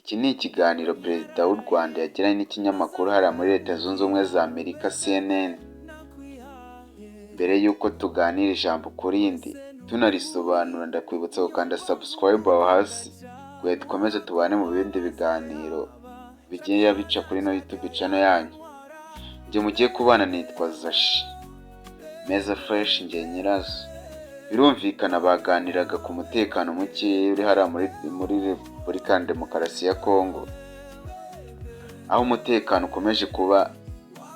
Iki ni ikiganiro Perezida w'u Rwanda yagiranye n'ikinyamakuru hariya muri Leta Zunze Ubumwe za Amerika CNN. Mbere y'uko tuganira ijambo ku rindi tunarisobanura, ndakwibutsa gukanda subscribe aho hasi kugira dukomeze tubane mu bindi biganiro bigiye bica kuri ino YouTube channel yanyu. Njye mugiye kubana nitwa Zashi Meza Fresh njye nyirazo. Birumvikana baganiraga ku mutekano muke uri hariya muri Repubulika ya Demokarasi ya Kongo, aho umutekano ukomeje kuba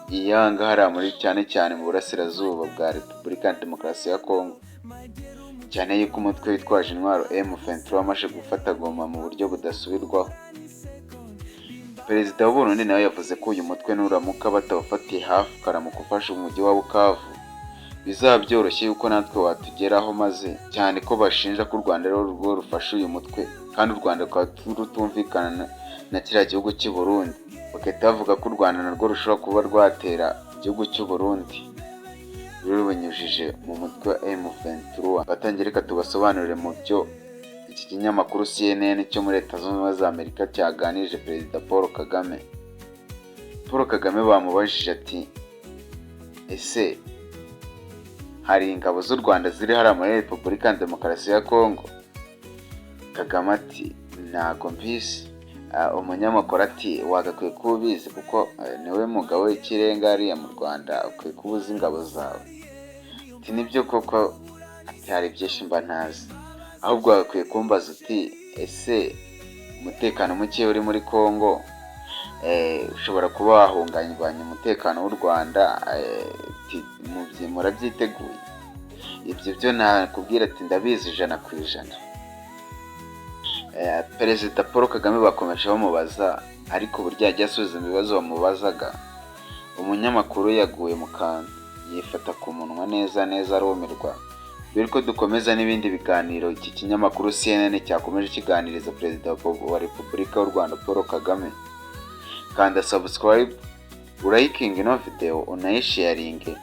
iyanga hariya muri cyane mu burasirazuba bwa Repubulika ya Demokarasi ya Kongo, cyane yuko umutwe witwaje intwaro M23 wamaze gufata Goma mu buryo budasubirwaho. Perezida w'u Burundi nawe yavuze ko uyu mutwe nuramuka batawufatiye hafi ukaramuka ufashe umujyi wa Bukavu, bizaba byoroshye yuko natwe watugeraho, maze cyane ko bashinja ko u Rwanda rwo rufashe uyu mutwe kandi u Rwanda rukaba rutumvikana na kiriya gihugu cy'u Burundi, bagahita bavuga ko u Rwanda narwo rushobora kuba rwatera igihugu cy'u Burundi rubinyujije mu mutwe wa M23. Batangiye reka tubasobanurire mu byo iki kinyamakuru CNN cyo muri Leta Zunze Ubumwe za Amerika cyaganirije Perezida Paul Kagame. Paul Kagame bamubajije ati, ese hari ingabo z'u Rwanda ziri hariya muri Repubulika ya Demokarasi ya Kongo? Kagame ati, ntago mbizi. Umunyamakuru ati, wagakwiye kuba ubizi kuko niwe mugabo w'ikirenga hariya mu Rwanda, ukwiye kuba uzi ingabo zawe. Ati, nibyo koko, ati hari byinshi mba ntazi, ahubwo wagakwiye kumbaza uti, ese umutekano muke uri muri Kongo ushobora kuba wahungabanya umutekano w'u Rwanda, murabyiteguye? Ibyo byo nakubwira ati ndabizi 100%. Perezida Paul Kagame bakomeje bamubaza, ariko burya yajya asubiza ibibazo bamubazaga, umunyamakuru yaguye mu kantu yifata ku munwa neza arumirwa. Mbere ko dukomeza n'ibindi biganiro, iki kinyamakuru CNN cyakomeje kiganiriza Perezida wa Repubulika y'u Rwanda Paul Kagame. Kanda subscribe, urayikinge ino video, unayisharinge